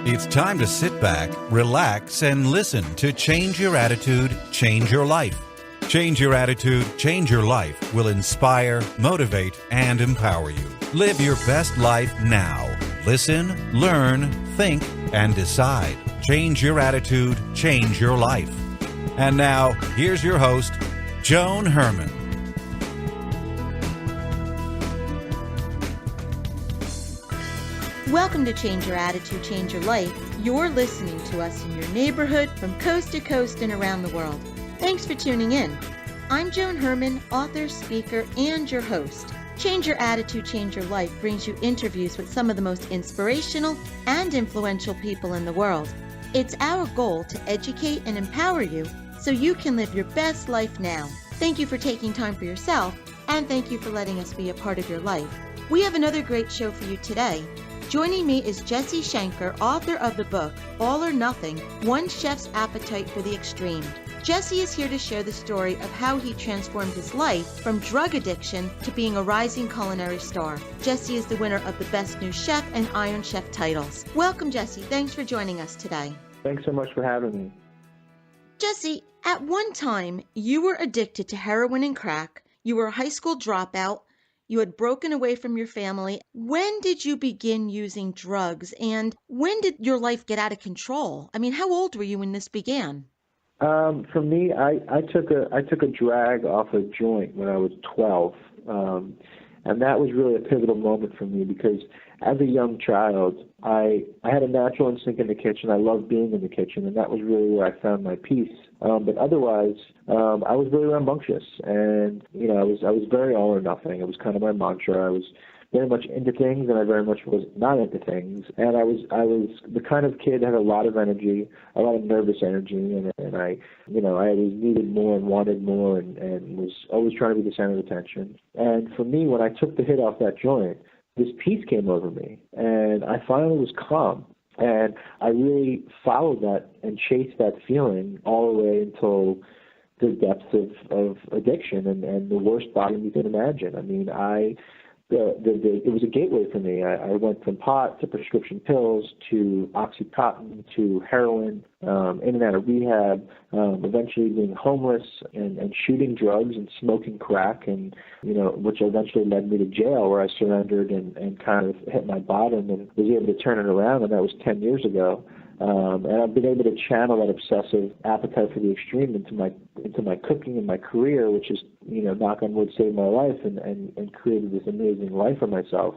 It's time to sit back, relax, and listen to Change Your Attitude, Change Your Life. Change Your Attitude, Change Your Life will inspire, motivate, and empower you. Live your best life now. Listen, learn, think, and decide. Change your attitude, change your life. And now, here's your host, Joan Herman. Welcome to Change Your Attitude, Change Your Life. You're listening to us in your neighborhood from coast to coast and around the world. Thanks for tuning in. I'm Joan Herman, author, speaker, and your host. Change Your Attitude, Change Your Life brings you interviews with some of the most inspirational and influential people in the world. It's our goal to educate and empower you so you can live your best life now. Thank you for taking time for yourself, and thank you for letting us be a part of your life. We have another great show for you today. Joining me is Schenker, author of the book, All or Nothing, One Chef's Appetite for the Extreme. Jesse is here to share the story of how he transformed his life from drug addiction to being a rising culinary star. Jesse is the winner of the Best New Chef and Iron Chef titles. Welcome, Jesse. Thanks for joining us today. Thanks so much for having me. Jesse, at one time, you were addicted to heroin and crack. You were a high school dropout. You had broken away from your family. When did you begin using drugs, and when did your life get out of control? I mean, how old were you when this began? For me, I took a drag off a joint when I was 12, and that was really a pivotal moment for me because as a young child, I had a natural instinct in the kitchen. I loved being in the kitchen, and that was really where I found my peace. But otherwise, I was really rambunctious, and I was very all or nothing. It was kind of my mantra. I was very much into things, and I very much was not into things. And I was the kind of kid that had a lot of energy, a lot of nervous energy, and I always needed more and wanted more, and was always trying to be the center of attention. And for me, when I took the hit off that joint, this peace came over me, and I finally was calm. And I really followed that and chased that feeling all the way until the depths of addiction and the worst bottom you can imagine. I mean, it was a gateway for me. I went from pot to prescription pills to Oxycontin to heroin, in and out of rehab, eventually being homeless and shooting drugs and smoking crack, and which eventually led me to jail where I surrendered and kind of hit my bottom and was able to turn it around, and that was 10 years ago. And I've been able to channel that obsessive appetite for the extreme into my cooking and my career, which is, knock on wood, saved my life and created this amazing life for myself.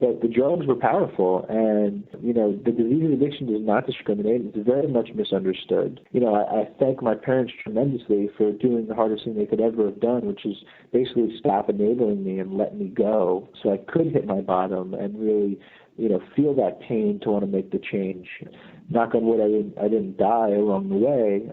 But the drugs were powerful, and, the disease of addiction does not discriminate. It's very much misunderstood. I thank my parents tremendously for doing the hardest thing they could ever have done, which is basically stop enabling me and let me go so I could hit my bottom and really, feel that pain to want to make the change. Knock on wood, I didn't die along the way.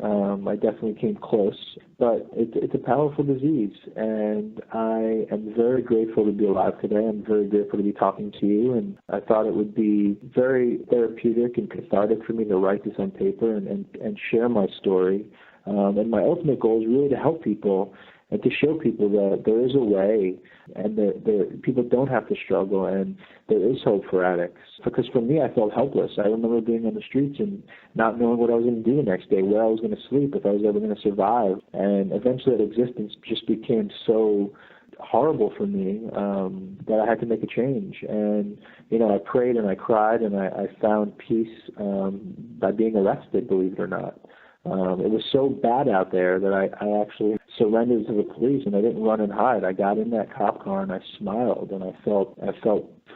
I definitely came close, but it's a powerful disease, and I am very grateful to be alive today. I'm very grateful to be talking to you, and I thought it would be very therapeutic and cathartic for me to write this on paper and share my story. And my ultimate goal is really to help people and to show people that there is a way, and that people don't have to struggle, and there is hope for addicts. Because for me, I felt helpless. I remember being on the streets and not knowing what I was going to do the next day, where I was going to sleep, if I was ever going to survive. And eventually that existence just became so horrible for me that I had to make a change. And, I prayed and I cried, and I found peace by being arrested, believe it or not. It was so bad out there that I actually surrendered to the police, and I didn't run and hide. I got in that cop car and I smiled, and I felt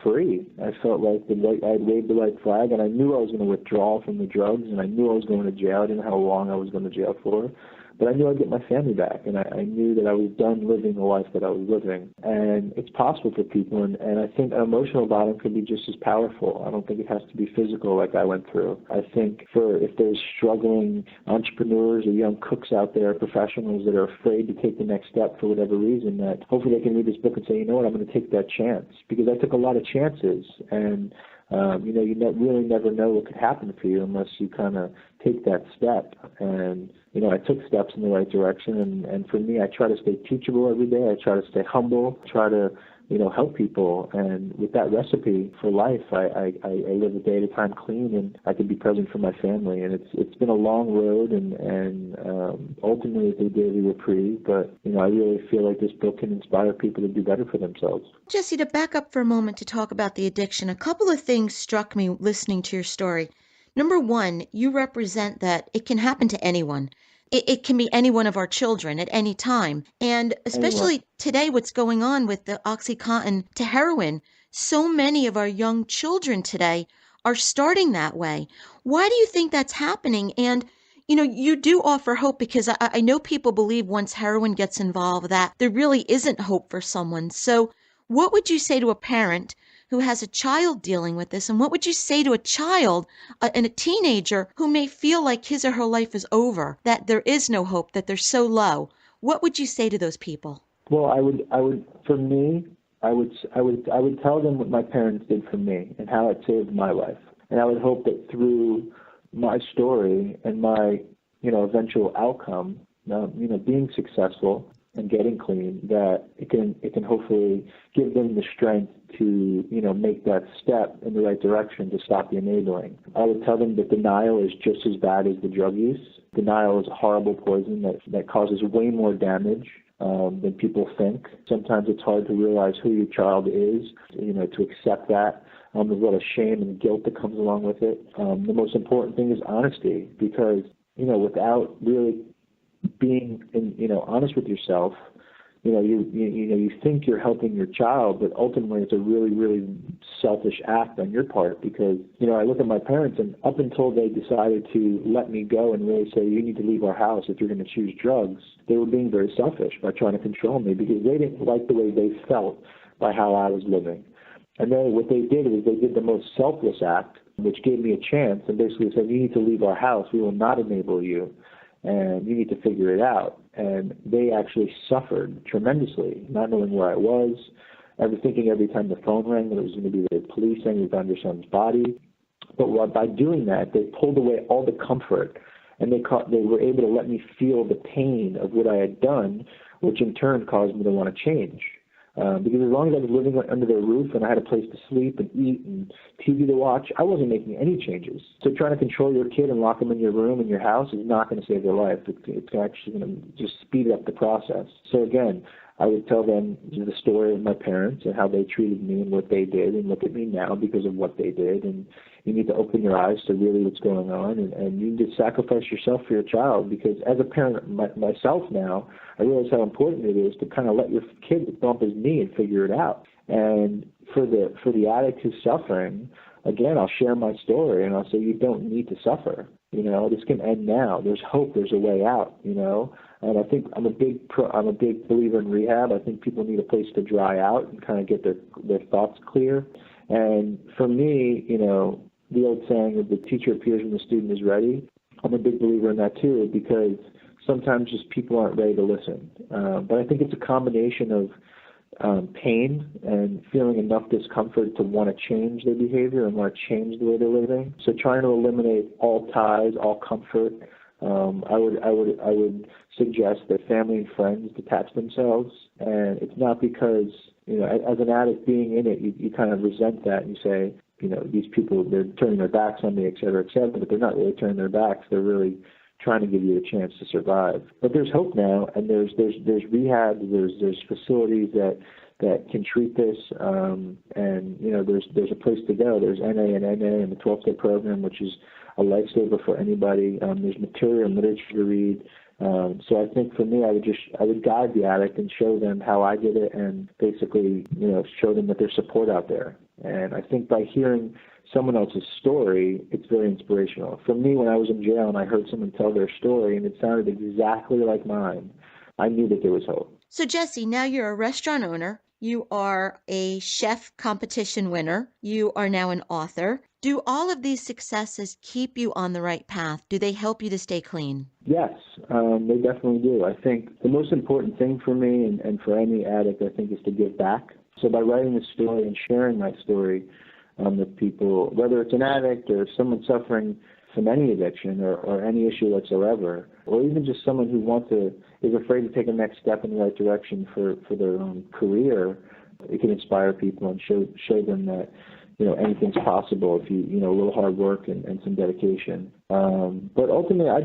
free. I felt like I had waved the white flag, and I knew I was going to withdraw from the drugs, and I knew I was going to jail. I didn't know how long I was going to jail for, but I knew I'd get my family back, and I knew that I was done living the life that I was living. And it's possible for people, and I think an emotional bottom can be just as powerful. I don't think it has to be physical like I went through. I think if there's struggling entrepreneurs or young cooks out there, professionals that are afraid to take the next step for whatever reason, that hopefully they can read this book and say, you know what, I'm going to take that chance. Because I took a lot of chances, and you really never know what could happen for you unless you kind of take that step. And, I took steps in the right direction. And for me, I try to stay teachable every day. I try to stay humble, try to help people. And with that recipe for life, I live a day at a time clean, and I can be present for my family. And it's been a long road, and ultimately it's a daily reprieve. But I really feel like this book can inspire people to do better for themselves. Jesse, to back up for a moment to talk about the addiction, a couple of things struck me listening to your story. Number one, you represent that it can happen to anyone. It can be any one of our children at any time. And especially today, what's going on with the OxyContin to heroin, so many of our young children today are starting that way. Why do you think that's happening? And you do offer hope, because I know people believe once heroin gets involved that there really isn't hope for someone. So what would you say to a parent who has a child dealing with this? And what would you say to a child and a teenager who may feel like his or her life is over, that there is no hope, that they're so low? What would you say to those people? Well, I would, for me, I would tell them what my parents did for me and how it saved my life. And I would hope that through my story and my, eventual outcome, being successful and getting clean, that it can hopefully give them the strength to, make that step in the right direction to stop the enabling. I would tell them that denial is just as bad as the drug use. Denial is a horrible poison that causes way more damage than people think. Sometimes it's hard to realize who your child is, to accept that. There's a lot of shame and guilt that comes along with it. The most important thing is honesty, because, without really being, honest with yourself, you think you're helping your child, but ultimately it's a really, really selfish act on your part. Because, I look at my parents, and up until they decided to let me go and really say, you need to leave our house if you're going to choose drugs, they were being very selfish by trying to control me, because they didn't like the way they felt by how I was living. And then what they did is they did the most selfless act, which gave me a chance, and basically said, you need to leave our house. We will not enable you, and you need to figure it out. And they actually suffered tremendously, not knowing where I was, thinking every time the phone rang that it was going to be the police saying we found your son's body. But by doing that, they pulled away all the comfort, and they were able to let me feel the pain of what I had done, which in turn caused me to want to change. Because as long as I was living under their roof and I had a place to sleep and eat and TV to watch, I wasn't making any changes. So trying to control your kid and lock them in your room in your house is not going to save their life. It's actually going to just speed up the process. So again, I would tell them the story of my parents and how they treated me and what they did, and look at me now because of what they did. And you need to open your eyes to really what's going on, and you need to sacrifice yourself for your child. Because as a parent myself now, I realize how important it is to kind of let your kid bump his knee and figure it out. And for the addict who's suffering, again, I'll share my story and I'll say, you don't need to suffer. This can end now. There's hope. There's a way out. And I think I'm a big believer in rehab. I think people need a place to dry out and kind of get their thoughts clear. And for me, the old saying of the teacher appears when the student is ready, I'm a big believer in that too, because sometimes just people aren't ready to listen. But I think it's a combination of pain and feeling enough discomfort to want to change their behavior and want to change the way they're living. So trying to eliminate all ties, all comfort. I would suggest that family and friends detach themselves, and it's not because, as an addict being in it, you kind of resent that and you say, these people, they're turning their backs on me, et cetera, but they're not really turning their backs. They're really trying to give you a chance to survive. But there's hope now, and there's rehab, there's facilities that can treat this, and there's a place to go. There's NA and the 12-step program, which is a lifesaver for anybody. There's material and literature to read. So I think for me, I would guide the addict and show them how I did it, and basically, show them that there's support out there. And I think by hearing someone else's story, it's very inspirational. For me, when I was in jail and I heard someone tell their story and it sounded exactly like mine, I knew that there was hope. So Jesse, now you're a restaurant owner. You are a chef competition winner. You are now an author. Do all of these successes keep you on the right path? Do they help you to stay clean? Yes, they definitely do. I think the most important thing for me and for any addict, I think, is to give back. So by writing this story and sharing my story with people, whether it's an addict or someone suffering from any addiction or any issue whatsoever, or even just someone who is afraid to take a next step in the right direction for their own career, it can inspire people and show them that, anything's possible if you a little hard work and some dedication. But ultimately, I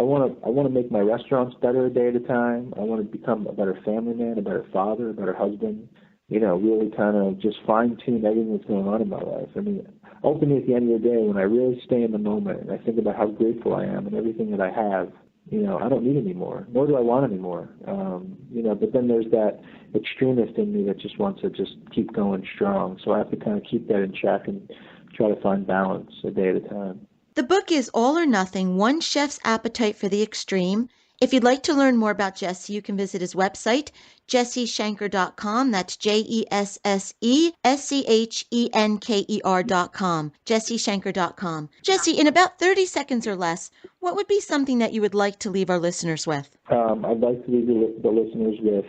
want to make my restaurants better a day at a time. I want to become a better family man, a better father, a better husband. Really kind of just fine tune everything that's going on in my life. I mean, ultimately, at the end of the day, when I really stay in the moment and I think about how grateful I am and everything that I have, I don't need any more, nor do I want any more. But then there's that extremist in me that just wants to just keep going strong. So I have to kind of keep that in check and try to find balance a day at a time. The book is All or Nothing, One Chef's Appetite for the Extreme. If you'd like to learn more about Jesse, you can visit his website, jesseschenker.com. That's JESSESCHENKER.com, jesseschenker.com. Jesse, in about 30 seconds or less, what would be something that you would like to leave our listeners with? I'd like to leave the listeners with,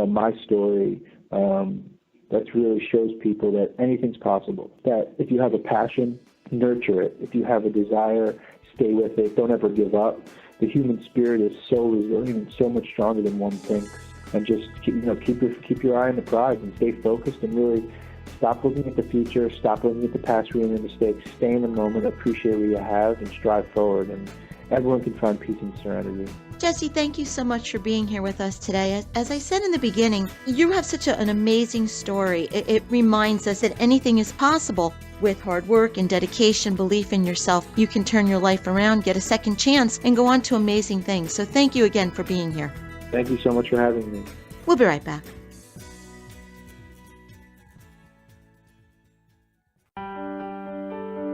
my story that really shows people that anything's possible, that if you have a passion, nurture it. If you have a desire, stay with it. Don't ever give up. The human spirit is so resilient and so much stronger than one thinks. And just keep your eye on the prize and stay focused and really stop looking at the future, stop looking at the past, ruining the mistakes. Stay in the moment, appreciate what you have, and strive forward. And everyone can find peace and serenity. Jesse, thank you so much for being here with us today. As I said in the beginning, you have such an amazing story. It reminds us that anything is possible. With hard work and dedication, belief in yourself, you can turn your life around, get a second chance, and go on to amazing things. So thank you again for being here. Thank you so much for having me. We'll be right back.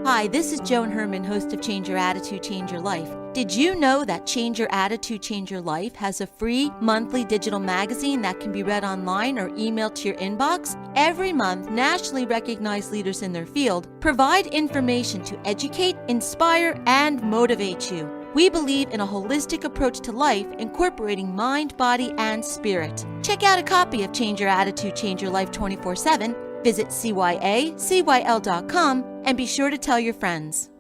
Hi, this is Joan Herman, host of Change Your Attitude, Change Your Life. Did you know that Change Your Attitude, Change Your Life has a free monthly digital magazine that can be read online or emailed to your inbox? Every month, nationally recognized leaders in their field provide information to educate, inspire, and motivate you. We believe in a holistic approach to life, incorporating mind, body, and spirit. Check out a copy of Change Your Attitude, Change Your Life 24/7. Visit cyacyl.com and be sure to tell your friends.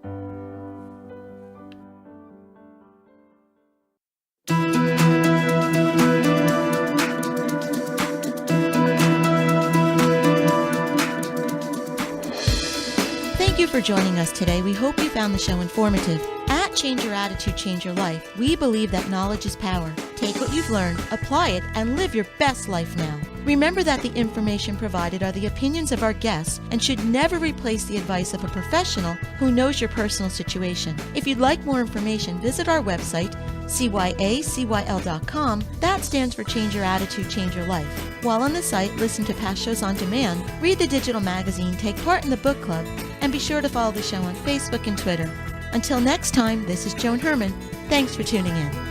Thank you for joining us today. We hope you found the show informative. At Change Your Attitude, Change Your Life, we believe that knowledge is power. Take what you've learned, apply it, and live your best life now. Remember that the information provided are the opinions of our guests and should never replace the advice of a professional who knows your personal situation. If you'd like more information, visit our website, cyacyl.com. That stands for Change Your Attitude, Change Your Life. While on the site, listen to past shows on demand, read the digital magazine, take part in the book club, and be sure to follow the show on Facebook and Twitter. Until next time, this is Joan Herman. Thanks for tuning in.